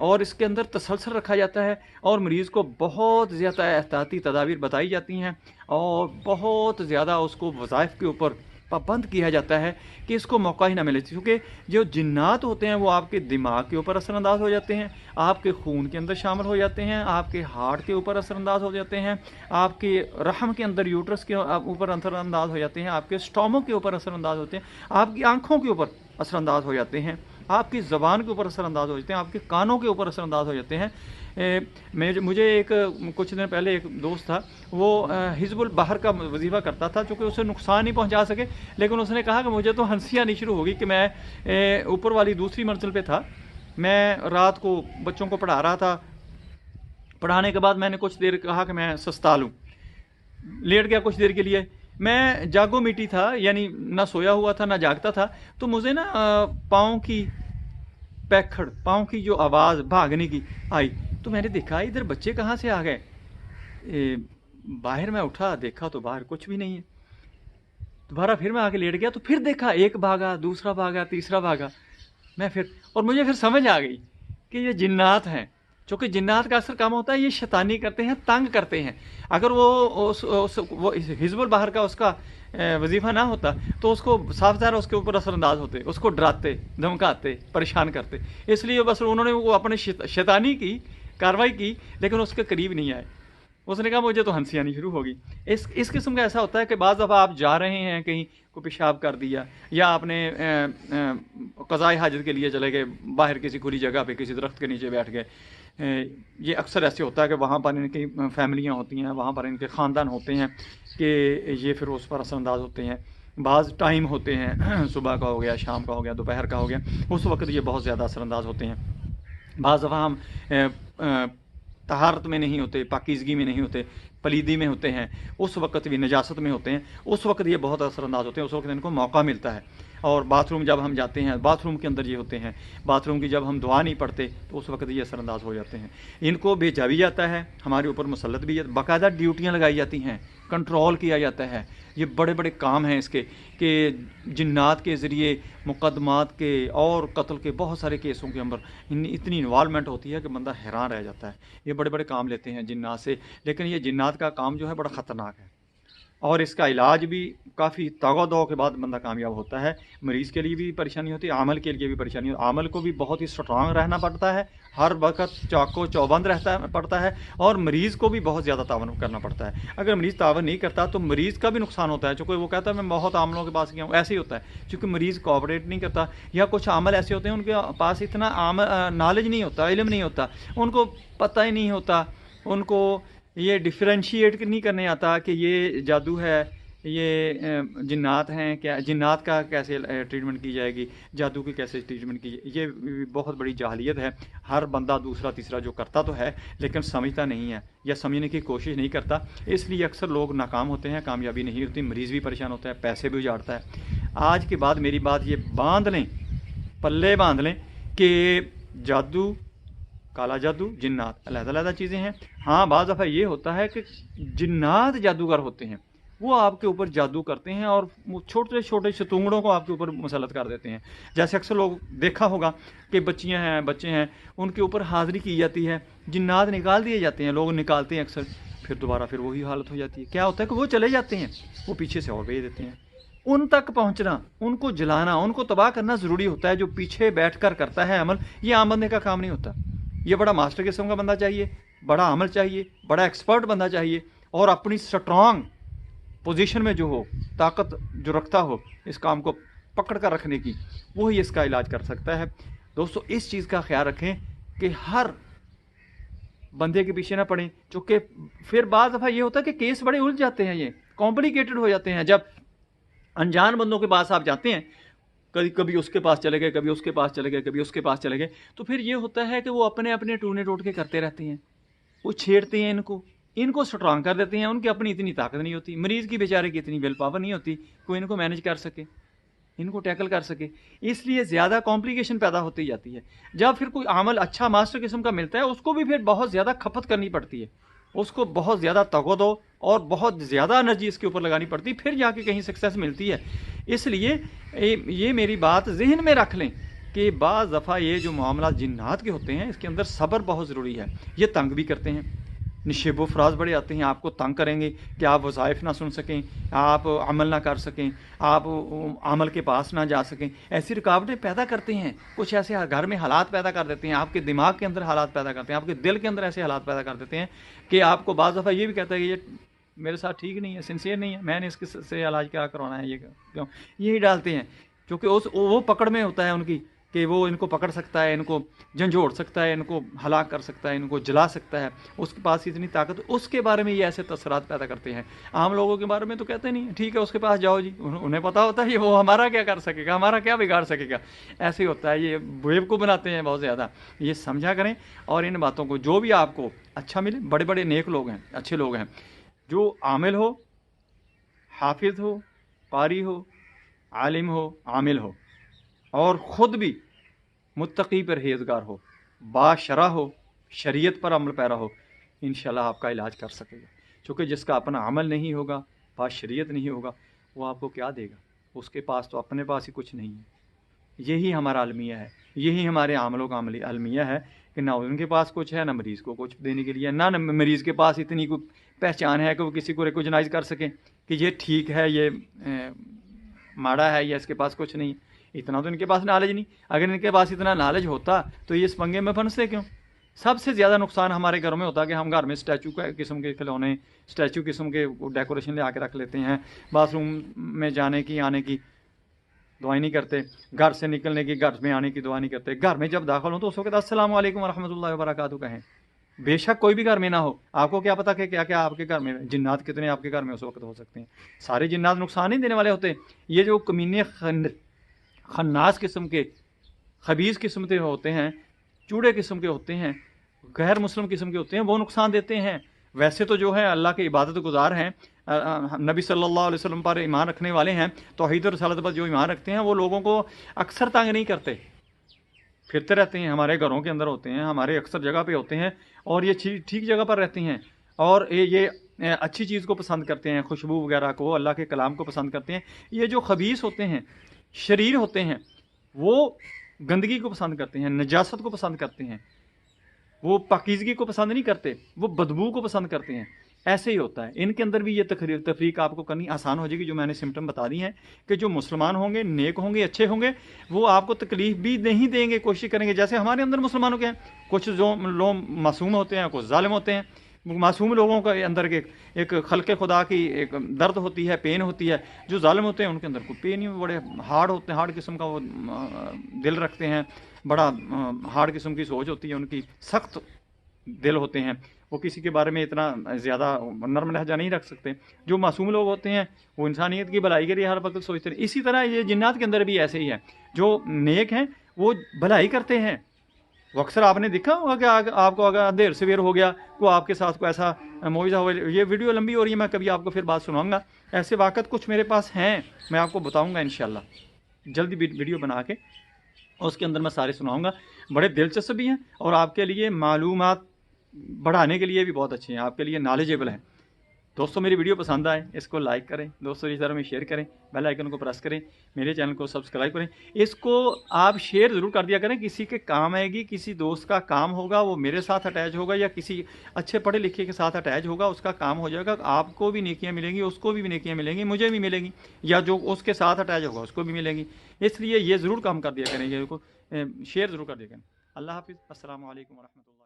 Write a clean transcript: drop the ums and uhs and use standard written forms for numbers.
اور اس کے اندر تسلسل رکھا جاتا ہے اور مریض کو بہت زیادہ احتیاطی تدابیر بتائی جاتی ہیں اور بہت زیادہ اس کو وظائف کے اوپر پابند کیا جاتا ہے کہ اس کو موقع ہی نہ ملے، کیونکہ جو جنات ہوتے ہیں وہ آپ کے دماغ کے اوپر اثر انداز ہو جاتے ہیں، آپ کے خون کے اندر شامل ہو جاتے ہیں، آپ کے ہارٹ کے اوپر اثر انداز ہو جاتے ہیں، آپ کے رحم کے اندر یوٹرس کے اوپر اثر انداز ہو جاتے ہیں، آپ کے اسٹومک کے اوپر اثر انداز ہوتے ہیں، آپ کی آنکھوں کے اوپر اثر انداز ہو جاتے ہیں، آپ کی زبان کے اوپر اثر انداز ہو جاتے ہیں، آپ کے کانوں کے اوپر اثر انداز ہو جاتے ہیں۔ مجھے کچھ دن پہلے ایک دوست تھا، وہ حزب البحر کا وظیفہ کرتا تھا، چونکہ اسے نقصان نہیں پہنچا سکے، لیکن اس نے کہا کہ مجھے تو ہنسی آنی شروع ہوگی کہ میں اوپر والی دوسری منزل پہ تھا، میں رات کو بچوں کو پڑھا رہا تھا، پڑھانے کے بعد میں نے کچھ دیر کہا کہ میں سستا لوں، لیٹ گیا کچھ دیر کے لیے، میں جاگو میٹی تھا، یعنی نہ سویا ہوا تھا نہ جاگتا تھا، تو مجھے نا پاؤں کی پیکھڑ، پاؤں کی جو آواز بھاگنے کی آئی، تو میں نے دیکھا ادھر بچے کہاں سے آ گئے، باہر میں اٹھا دیکھا تو باہر کچھ بھی نہیں ہے، دوبارہ پھر میں آ کے لیٹ گیا تو پھر دیکھا ایک بھاگا، دوسرا بھاگا، تیسرا بھاگا، اور مجھے پھر سمجھ آ گئی کہ یہ جنات ہیں، چونکہ جنات کا اثر کم ہوتا ہے، یہ شیطانی کرتے ہیں، تنگ کرتے ہیں، اگر وہ حزب البحر کا اس کا وظیفہ نہ ہوتا تو اس کو صاف ظاہر اس کے اوپر اثر انداز ہوتے، اس کو ڈراتے، دھمکاتے، پریشان کرتے، اس لیے بس انہوں نے وہ اپنے شیطانی کی کاروائی کی لیکن اس کے قریب نہیں آئے۔ اس نے کہا مجھے تو ہنسی آنی شروع ہوگی۔ اس قسم کا ایسا ہوتا ہے کہ بعض دفعہ آپ جا رہے ہیں کہیں کو پیشاب کر دیا یا آپ نے قضائے حاجت کے لیے چلے گئے باہر کسی کھلی جگہ پہ کسی درخت کے نیچے بیٹھ گئے، یہ اکثر ایسے ہوتا ہے کہ وہاں پر ان کی فیملیاں ہوتی ہیں، وہاں پر ان کے خاندان ہوتے ہیں کہ یہ پھر اس پر اثر انداز ہوتے ہیں۔ بعض ٹائم ہوتے ہیں، صبح کا ہو گیا، شام کا ہو گیا، دوپہر کا ہو گیا، اس وقت یہ بہت زیادہ اثر انداز ہوتے ہیں۔ بعض دفعہ ہم طہارت میں نہیں ہوتے، پاکیزگی میں نہیں ہوتے، پلیدی میں ہوتے ہیں، اس وقت بھی نجاست میں ہوتے ہیں، اس وقت یہ بہت اثر انداز ہوتے ہیں، اس وقت ان کو موقع ملتا ہے۔ اور باتھ روم جب ہم جاتے ہیں، باتھ روم کے اندر یہ ہوتے ہیں، باتھ روم کی جب ہم دعا نہیں پڑھتے تو اس وقت یہ اثر انداز ہو جاتے ہیں۔ ان کو بھیجا بھی جاتا ہے، ہمارے اوپر مسلط بھی جاتا ہے، باقاعدہ ڈیوٹیاں لگائی جاتی ہیں، کنٹرول کیا جاتا ہے۔ یہ بڑے بڑے کام ہیں اس کے کہ جنات کے ذریعے مقدمات کے اور قتل کے بہت سارے کیسوں کے اندر اتنی انوالومنٹ ہوتی ہے کہ بندہ حیران رہ جاتا ہے۔ یہ بڑے بڑے کام لیتے ہیں جنات سے، لیکن یہ جنات کا کام جو ہے بڑا خطرناک ہے اور اس کا علاج بھی کافی تاغ دو کے بعد بندہ کامیاب ہوتا ہے۔ مریض کے لیے بھی پریشانی ہوتی ہے، عامل کے لیے بھی پریشانی ہوتی ہے، عامل کو بھی بہت ہی سٹرانگ رہنا پڑتا ہے، ہر وقت چاقو چوبند پڑتا ہے، اور مریض کو بھی بہت زیادہ تعاون کرنا پڑتا ہے۔ اگر مریض تعاون نہیں کرتا تو مریض کا بھی نقصان ہوتا ہے، چونکہ وہ کہتا ہے میں بہت عاملوں کے پاس گیا ہوں، ایسے ہی ہوتا ہے چونکہ مریض کوآپریٹ نہیں کرتا، یا کچھ عامل ایسے ہوتے ہیں ان کے پاس اتنا نالج نہیں ہوتا، علم نہیں ہوتا، ان کو پتہ ہی نہیں ہوتا، ان کو یہ ڈفرینشیٹ نہیں کرنے آتا کہ یہ جادو ہے، یہ جنات ہیں، کیا جنات کا کیسے ٹریٹمنٹ کی جائے گی، جادو کی کیسے ٹریٹمنٹ کی جائے، یہ بہت بڑی جاہلیت ہے۔ ہر بندہ دوسرا تیسرا جو کرتا تو ہے لیکن سمجھتا نہیں ہے یا سمجھنے کی کوشش نہیں کرتا، اس لیے اکثر لوگ ناکام ہوتے ہیں، کامیابی نہیں ہوتی، مریض بھی پریشان ہوتا ہے، پیسے بھی اجاڑتا ہے۔ آج کے بعد میری بات یہ باندھ لیں، پلے باندھ لیں کہ جادو، کالا جادو، جنات علیحدہ علیحدہ چیزیں ہیں۔ ہاں بعض دفعہ یہ ہوتا ہے کہ جنات جادوگر ہوتے ہیں، وہ آپ کے اوپر جادو کرتے ہیں اور چھوٹے چھوٹے ستونگڑوں کو آپ کے اوپر مسلط کر دیتے ہیں۔ جیسے اکثر لوگ دیکھا ہوگا کہ بچیاں ہیں، بچے ہیں، ان کے اوپر حاضری کی جاتی ہے، جنات نکال دیے جاتے ہیں، لوگ نکالتے ہیں اکثر، پھر دوبارہ پھر وہی حالت ہو جاتی ہے۔ کیا ہوتا ہے کہ وہ چلے جاتے ہیں، وہ پیچھے سے اور بھیج دیتے ہیں۔ ان تک پہنچنا، ان کو جلانا، ان کو تباہ کرنا ضروری ہوتا ہے۔ جو پیچھے بیٹھ کر کرتا ہے عمل، یہ عام بندے کا کام نہیں ہوتا، یہ بڑا ماسٹر قسم کا بندہ چاہیے، بڑا عمل چاہیے، بڑا ایکسپرٹ بندہ چاہیے، اور اپنی سٹرانگ پوزیشن میں جو ہو، طاقت جو رکھتا ہو اس کام کو پکڑ کر رکھنے کی، وہی اس کا علاج کر سکتا ہے۔ دوستو اس چیز کا خیال رکھیں کہ ہر بندے کے پیچھے نہ پڑیں، چونکہ پھر بعض دفعہ یہ ہوتا ہے کہ کیس بڑے الجھ جاتے ہیں، یہ کمپلیکیٹڈ ہو جاتے ہیں۔ جب انجان بندوں کے پاس آپ جاتے ہیں، کبھی اس کے پاس چلے گئے، کبھی اس کے پاس چلے گئے، کبھی اس کے پاس چلے گئے، تو پھر یہ ہوتا ہے کہ وہ اپنے اپنے ٹونے ٹوٹ کے کرتے رہتے ہیں، وہ چھیڑتے ہیں ان کو سٹرانگ کر دیتے ہیں، ان کی اپنی اتنی طاقت نہیں ہوتی، مریض کی بیچارے کی اتنی ویل پاور نہیں ہوتی کوئی ان کو مینج کر سکے، ان کو ٹیکل کر سکے، اس لیے زیادہ کمپلیکیشن پیدا ہوتی جاتی ہے۔ جب پھر کوئی عمل اچھا ماسٹر قسم کا ملتا ہے، اس کو بھی پھر بہت زیادہ کھپت کرنی پڑتی ہے، اس کو بہت زیادہ تگودو اور بہت زیادہ انرجی اس کے اوپر لگانی پڑتی ہے، پھر جا کے کہیں سکسیس ملتی ہے۔ اس لیے یہ میری بات ذہن میں رکھ لیں کہ بعض دفعہ یہ جو معاملات جنات کے ہوتے ہیں اس کے اندر صبر بہت ضروری ہے. یہ تنگ بھی کرتے ہیں، نشیب و فراز بڑے آتے ہیں، آپ کو تنگ کریں گے کہ آپ وظائف نہ سن سکیں، آپ عمل نہ کر سکیں، آپ عمل کے پاس نہ جا سکیں. ایسی رکاوٹیں پیدا کرتے ہیں، کچھ ایسے گھر میں حالات پیدا کر دیتے ہیں، آپ کے دماغ کے اندر حالات پیدا کرتے ہیں، آپ کے دل کے اندر ایسے حالات پیدا کر دیتے ہیں کہ آپ کو بعض دفعہ یہ بھی کہتا ہے کہ یہ میرے ساتھ ٹھیک نہیں ہے، سنسیئر نہیں ہے، میں نے اس کے سے علاج کیا کروانا ہے، یہ کیوں یہی ڈالتے ہیں. کیونکہ وہ پکڑ میں ہوتا ہے ان کی کہ وہ ان کو پکڑ سکتا ہے، ان کو جھنجھوڑ سکتا ہے، ان کو ہلاک کر سکتا ہے، ان کو جلا سکتا ہے، اس کے پاس اتنی طاقت. اس کے بارے میں یہ ایسے تاثرات پیدا کرتے ہیں. عام لوگوں کے بارے میں تو کہتے نہیں، ٹھیک ہے اس کے پاس جاؤ جی، انہیں پتا ہوتا ہے وہ ہمارا کیا کر سکے گا، ہمارا کیا بگاڑ سکے گا. ایسے ہی ہوتا ہے، یہ بیوقوف بناتے ہیں بہت زیادہ. یہ سمجھا کریں اور ان باتوں کو جو بھی آپ کو اچھا ملے. بڑے بڑے نیک لوگ ہیں، اچھے لوگ ہیں، جو عامل ہو، حافظ ہو، قاری ہو، عالم ہو، عامل ہو، اور خود بھی متقی پرہیزگار ہو، باشرع ہو، شریعت پر عمل پیرا ہو، انشاءاللہ آپ کا علاج کر سکے گا. چونکہ جس کا اپنا عمل نہیں ہوگا، باشریعت نہیں ہوگا، وہ آپ کو کیا دے گا؟ اس کے پاس تو اپنے پاس ہی کچھ نہیں ہے. یہی ہمارا المیہ ہے، یہی ہمارے عاملوں کا عملی المیہ ہے کہ نہ ان کے پاس کچھ ہے، نہ مریض کو کچھ دینے کے لیے، نہ مریض کے پاس اتنی کوئی پہچان ہے کہ وہ کسی کو ریکوجنائز کر سکیں کہ یہ ٹھیک ہے، یہ ماڑا ہے، یا اس کے پاس کچھ نہیں. اتنا تو ان کے پاس نالج نہیں. اگر ان کے پاس اتنا نالج ہوتا تو یہ اس پنگے میں پھنستے کیوں؟ سب سے زیادہ نقصان ہمارے گھروں میں ہوتا ہے کہ ہم گھر میں اسٹیچو قسم کے کھلونے، اسٹیچو قسم کے ڈیکوریشن لے آ کے رکھ لیتے ہیں. باتھ روم میں جانے کی، آنے کی دعائیں نہیں کرتے، گھر سے نکلنے کی، گھر میں آنے کی دعا نہیں کرتے. گھر میں جب داخل ہوں تو اس وقت السلام علیکم ورحمۃ اللہ وبرکاتہ کہیں. بے شک کوئی بھی گھر میں نہ ہو، آپ کو کیا پتا کہ کیا کیا آپ کے گھر میں جنات کتنے آپ کے گھر میں اس وقت ہو سکتے ہیں. سارے جنات نقصان نہیں دینے والے ہوتے. یہ جو کمینے خناس قسم کے، خبیث قسم کے ہوتے ہیں، چوڑے قسم کے ہوتے ہیں، غیر مسلم قسم کے ہوتے ہیں، وہ نقصان دیتے ہیں. ویسے تو جو ہے اللہ کے عبادت گزار ہیں، نبی صلی اللہ علیہ وسلم پر ایمان رکھنے والے ہیں، توحید اور رسالت پر جو ایمان رکھتے ہیں، وہ لوگوں کو اکثر تنگ نہیں کرتے، پھرتے رہتے ہیں، ہمارے گھروں کے اندر ہوتے ہیں، ہمارے اکثر جگہ پہ ہوتے ہیں، اور یہ ٹھیک جگہ پر رہتے ہیں، اور یہ اچھی چیز کو پسند کرتے ہیں، خوشبو وغیرہ کو، اللہ کے کلام کو پسند کرتے ہیں. یہ جو خبیث ہوتے ہیں، شریر ہوتے ہیں، وہ گندگی کو پسند کرتے ہیں، نجاست کو پسند کرتے ہیں، وہ پاکیزگی کو پسند نہیں کرتے، وہ بدبو کو پسند کرتے ہیں. ایسے ہی ہوتا ہے. ان کے اندر بھی یہ تفریق آپ کو کرنی آسان ہو جائے گی. جو میں نے سمٹم بتا دی ہیں کہ جو مسلمان ہوں گے، نیک ہوں گے، اچھے ہوں گے، وہ آپ کو تکلیف بھی نہیں دیں گے، کوشش کریں گے. جیسے ہمارے اندر مسلمانوں کے ہیں، کچھ جو لوگ معصوم ہوتے ہیں، کچھ ظالم ہوتے ہیں. معصوم لوگوں کے اندر ایک خلق خدا کی ایک درد ہوتی ہے، پین ہوتی ہے. جو ظالم ہوتے ہیں ان کے اندر کوئی پین نہیں، بڑے ہارڈ ہوتے ہیں، ہارڈ قسم کا وہ دل رکھتے ہیں، بڑا ہارڈ قسم کی سوچ ہوتی ہے ان کی، سخت دل ہوتے ہیں، وہ کسی کے بارے میں اتنا زیادہ نرم لہجہ نہیں رکھ سکتے. جو معصوم لوگ ہوتے ہیں وہ انسانیت کی بھلائی کے لیے ہر وقت سوچتے ہیں. اسی طرح یہ جنات کے اندر بھی ایسے ہی ہے. جو نیک ہیں وہ بھلائی کرتے ہیں. وہ اکثر آپ نے دیکھا ہوگا کہ آپ کو اگر دیر سویر ہو گیا کو آپ کے ساتھ کوئی ایسا معجزہ ہو. یہ ویڈیو لمبی ہو رہی ہے، میں کبھی آپ کو پھر بات سناؤں گا. ایسے واقعات کچھ میرے پاس ہیں، میں آپ کو بتاؤں گا انشاءاللہ. جلدی ویڈیو بنا کے اس کے اندر میں سارے سناؤں گا. بڑے دلچسپ بھی ہیں اور آپ کے لیے معلومات بڑھانے کے لیے بھی بہت اچھے ہیں، آپ کے لیے نالجیبل ہیں. دوستوں میری ویڈیو پسند آئے اس کو لائک کریں، دوستوں کی طرف میں شیئر کریں، بیل آئیکن کو پریس کریں، میرے چینل کو سبسکرائب کریں. اس کو آپ شیئر ضرور کر دیا کریں. کسی کے کام آئے گی، کسی دوست کا کام ہوگا، وہ میرے ساتھ اٹیچ ہوگا یا کسی اچھے پڑھے لکھے کے ساتھ اٹیچ ہوگا، اس کا کام ہو جائے گا. آپ کو بھی نیکیاں ملیں گی، اس کو بھی نیکیاں ملیں گی، مجھے بھی ملیں گی، یا جو اس کے ساتھ اٹیچ ہوگا اس کو بھی ملیں گی. اس لیے یہ ضرور کام کر دیا کریں، یہ کو شیئر ضرور کر دیا کریں. اللہ حافظ. السلام علیکم ورحمۃ اللہ.